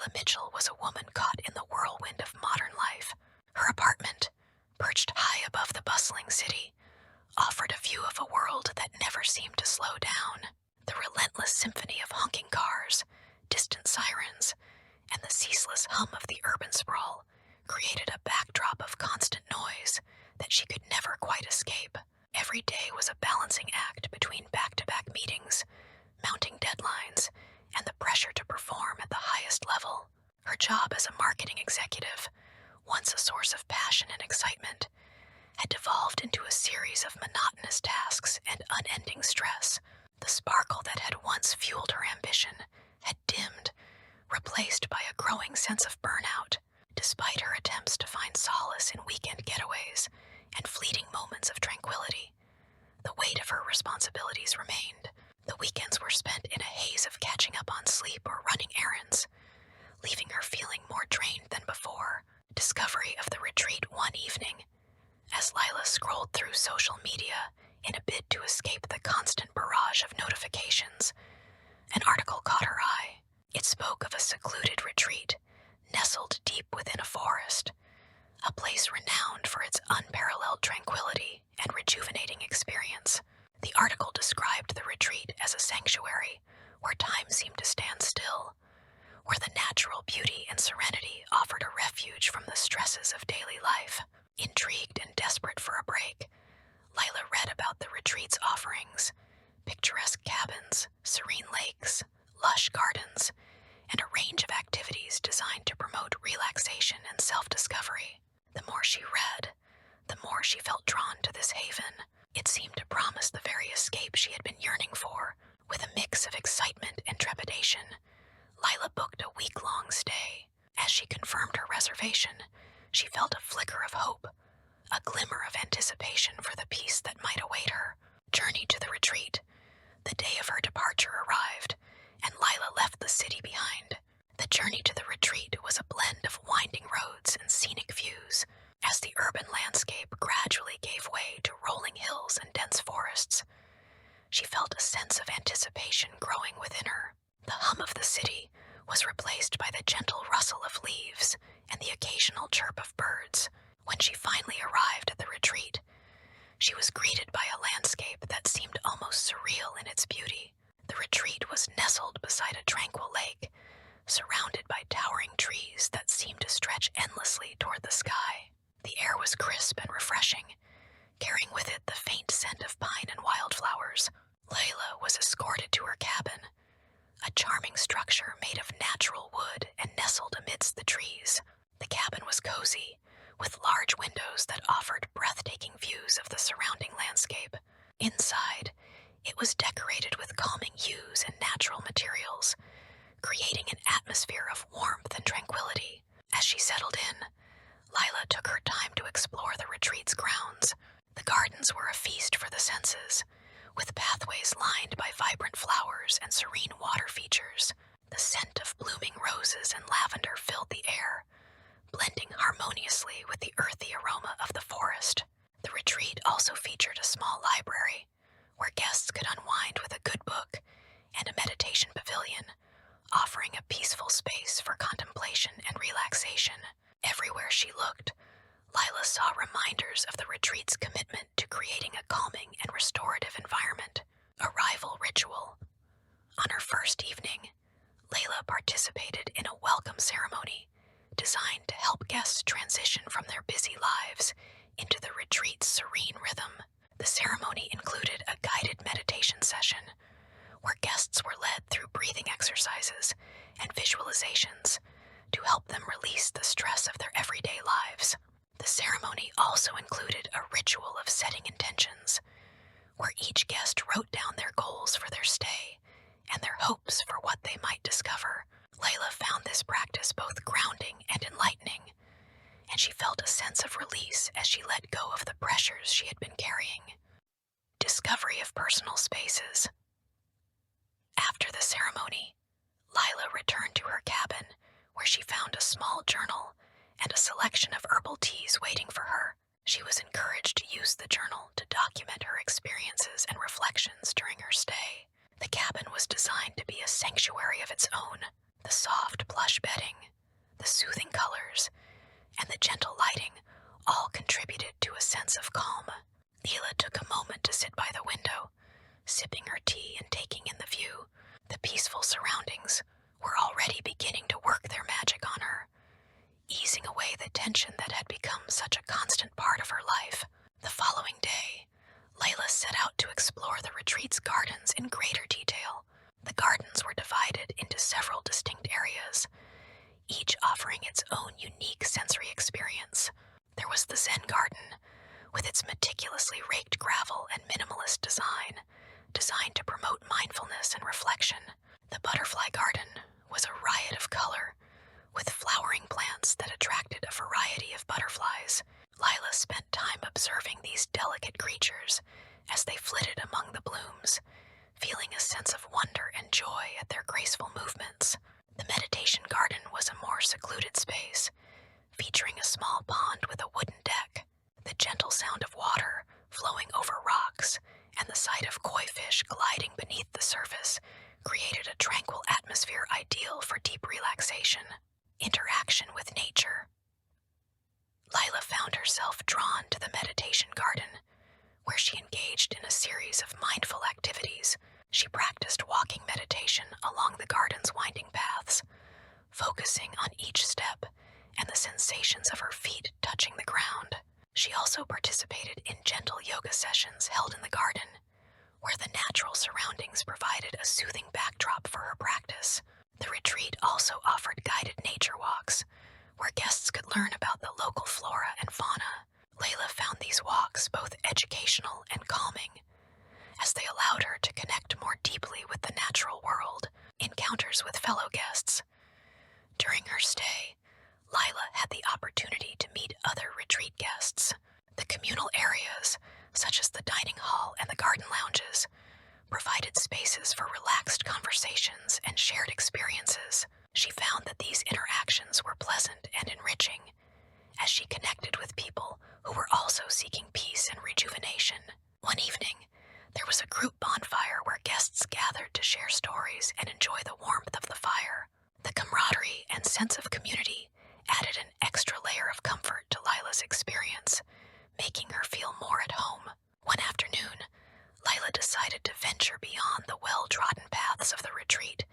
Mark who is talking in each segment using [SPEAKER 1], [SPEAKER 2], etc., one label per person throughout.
[SPEAKER 1] Lila Mitchell was a woman caught in the whirlwind of modern life. Her apartment, perched high above the bustling city, offered a view of a world that never seemed to slow down. The relentless symphony of honking cars, distant sirens, and the ceaseless hum of the urban sprawl created a backdrop of constant noise that she could never quite escape. Every day was a balancing act between back-to-back meetings, mounting deadlines, and the pressure to perform at the highest level. Her job as a marketing executive, once a source of passion and excitement, had devolved into a series of monotonous tasks and unending stress. The sparkle that had once fueled her ambition had dimmed, replaced by a growing sense of burnout. Despite her attempts to find solace in weekend getaways and fleeting moments of tranquility, the weight of her responsibilities remained. The weekends were spent in a haze of catching up on sleep or running errands, leaving her feeling more drained than before. Discovery of the retreat one evening, as Lila scrolled through social media in a bid to escape the constant barrage of notifications, an article caught her eye. It spoke of a secluded retreat nestled deep within a forest, a place renowned for its unparalleled tranquility and rejuvenating experience. The article described the retreat as a sanctuary where time seemed to stand still, where the natural beauty and serenity offered a refuge from the stresses of daily life. Intrigued and desperate for a break, Lila read about the retreat's offerings: picturesque cabins, serene lakes, lush gardens, and a range of activities designed to promote relaxation and self-discovery. The more she read, the more she felt drawn to this haven. It seemed to promise the very escape she had been yearning for. With a mix of excitement and trepidation, Lila booked a week-long stay. As she confirmed her reservation, she felt a flicker of hope, a glimmer of anticipation for the peace that might await her. Journey to the retreat. The day of her departure arrived, and Lila left the city behind. The journey to the retreat was a blend of winding roads and scenic views, as the urban landscape gradually gave way to rolling hills and dense forests. She felt a sense of anticipation growing within her. The hum of the city was replaced by the gentle rustle of leaves and the occasional chirp of birds. When she finally arrived at the retreat, she was greeted by a landscape that seemed almost surreal in its beauty. The retreat was nestled beside a tranquil lake, surrounded by towering trees that seemed to stretch endlessly toward the sky. The air was crisp and refreshing, carrying with it the faint scent of pine and wildflowers. Layla was escorted to her cabin, a charming structure made of natural wood and nestled amidst the trees. The cabin was cozy, with large windows that offered breathtaking views of the surrounding landscape. Inside, it was decorated with calming hues and natural materials, creating an atmosphere of warmth and tranquility. As she settled in, Lila took her time to explore the retreat's grounds. The gardens were a feast for the senses, with pathways lined by vibrant flowers and serene water features. The scent of blooming roses and lavender filled the air, blending harmoniously with the earthy aroma of the forest. The retreat also featured a small library, where guests could unwind with a good book, and a meditation pavilion, offering a peaceful space for contemplation and relaxation. Everywhere she looked, Lila saw reminders of the retreat's commitment to creating a calming and restorative environment. Arrival ritual. On her first evening, Layla participated in a welcome ceremony designed to help guests transition from their busy lives into the retreat's serene rhythm. The ceremony included a guided meditation session where guests were led through breathing exercises and visualizations to help them release the stress of their everyday lives. The ceremony also included a ritual of setting intentions, where each guest wrote down their goals for their stay and their hopes for what they might discover. Layla found this practice both grounding and enlightening, and she felt a sense of release as she let go of the pressures she had been carrying. Discovery of personal spaces. After the ceremony, Lila returned to her cabin, where she found a small journal and a selection of herbal teas waiting for her. She was encouraged to use the journal to document her experiences and reflections during her stay. The cabin was designed to be a sanctuary of its own, The soft plush bedding, the soothing colors, and the gentle lighting all contributed to a sense of calm. Leela took a moment to sit by the window, sipping her tea and taking in the view. The peaceful surroundings were already beginning to work their magic on her, easing away the tension that had become such a constant part of her life. The following day, Layla set out to explore the retreat's gardens in greater detail. The gardens were divided into several distinct areas, each offering its own unique sensory experience. There was the Zen garden, with its meticulously raked gravel and minimalist design, designed to promote mindfulness and reflection. The butterfly garden was a riot of color, with flowering plants that attracted a variety of butterflies. Lila spent time observing these delicate creatures as they flitted among the blooms, feeling a sense of wonder and joy at their graceful movements. The meditation garden was a more secluded space, featuring a small pond with a wooden deck. The gentle sound of water flowing over rocks and the sight of koi fish gliding beneath the surface created a tranquil atmosphere ideal for deep relaxation. Interaction with nature. Lila found herself drawn to the meditation garden, where she engaged in a series of mindful activities. She practiced walking meditation along the garden's winding paths, focusing on each step and the sensations of her feet touching the ground. She also participated in gentle yoga sessions held in the garden, where the natural surroundings provided a soothing backdrop for her practice. The retreat also offered guided nature walks, where guests could learn about the local flora and fauna. Layla found these walks both educational and calming, as they allowed her to connect more deeply with the natural world. Encounters with fellow guests. During her stay, Lila had the opportunity to meet other retreat guests. The communal areas, such as the dining hall and the garden lounges, provided spaces for relaxed conversations and shared experiences. She found that these interactions were pleasant and enriching, as she connected with people who were also seeking peace and rejuvenation. One evening, there was a group bonfire where guests gathered to share stories and enjoy the warmth of the fire. The camaraderie and sense of community added an extra layer of comfort to Lila's experience, making her feel more at home. One afternoon, Lila decided to venture beyond the well-trodden paths of the retreat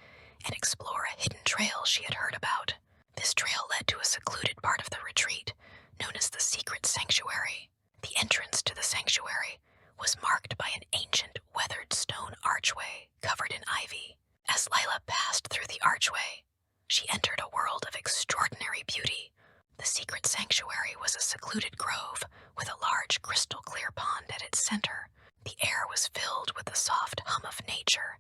[SPEAKER 1] and explore a hidden trail she had heard about. This trail led to a secluded part of the retreat, known as the Secret Sanctuary. The entrance to the sanctuary was marked by an ancient, weathered stone archway covered in ivy. As Lila passed through the archway, she entered a world of extraordinary beauty. The secret sanctuary was a secluded grove with a large crystal-clear pond at its center. The air was filled with the soft hum of nature,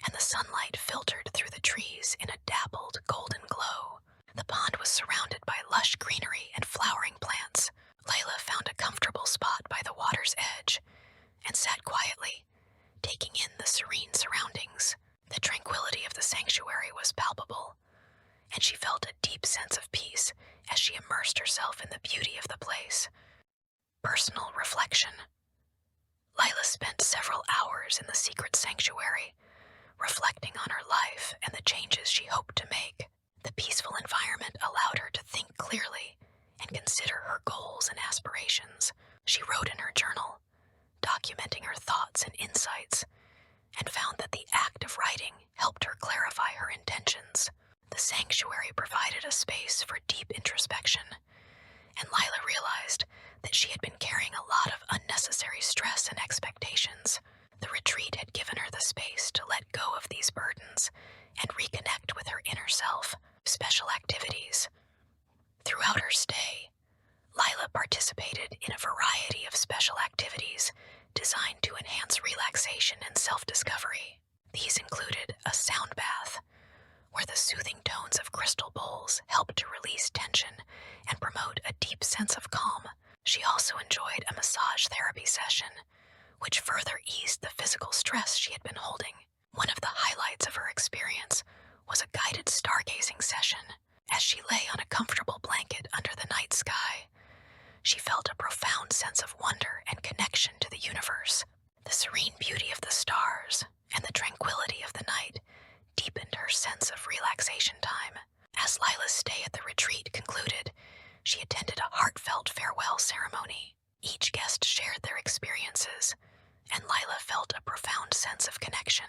[SPEAKER 1] and the sunlight filtered through the trees in a dappled golden glow. The pond was surrounded by lush greenery and flowering plants. Layla found a comfortable spot by the water's edge and sat quietly, taking in the serene surroundings. The tranquility of the sanctuary was palpable, and she felt a deep sense of peace as she immersed herself in the beauty of the place. Personal reflection. Lila spent several hours in the secret sanctuary, reflecting on her life and the changes she hoped to make. The peaceful environment allowed her to think clearly and consider her goals and aspirations. She wrote in her journal, documenting her thoughts and insights, and found that the act of writing helped her clarify her intentions. The sanctuary provided a space for deep introspection, and Lila realized that she had been carrying a lot of unnecessary stress and expectations. The retreat had given her the space to let go of these burdens and reconnect with her inner self. Special activities. Throughout her stay, Lila participated in a variety of special activities designed to enhance relaxation and self-discovery. These included a sound bath, where the soothing tones of crystal bowls helped to release tension and promote a deep sense of calm. She also enjoyed a massage therapy session, which further eased the physical stress she had been holding. One of the highlights of her experience was a guided stargazing session. As she lay on a comfortable blanket under the night sky, she felt a profound sense of wonder and connection to the universe. The serene beauty of the stars and the tranquility of the night deepened her her sense of relaxation time. As Lila's stay at the retreat concluded, she attended a heartfelt farewell ceremony. Each guest shared their experiences, and Lila felt a profound sense of connection.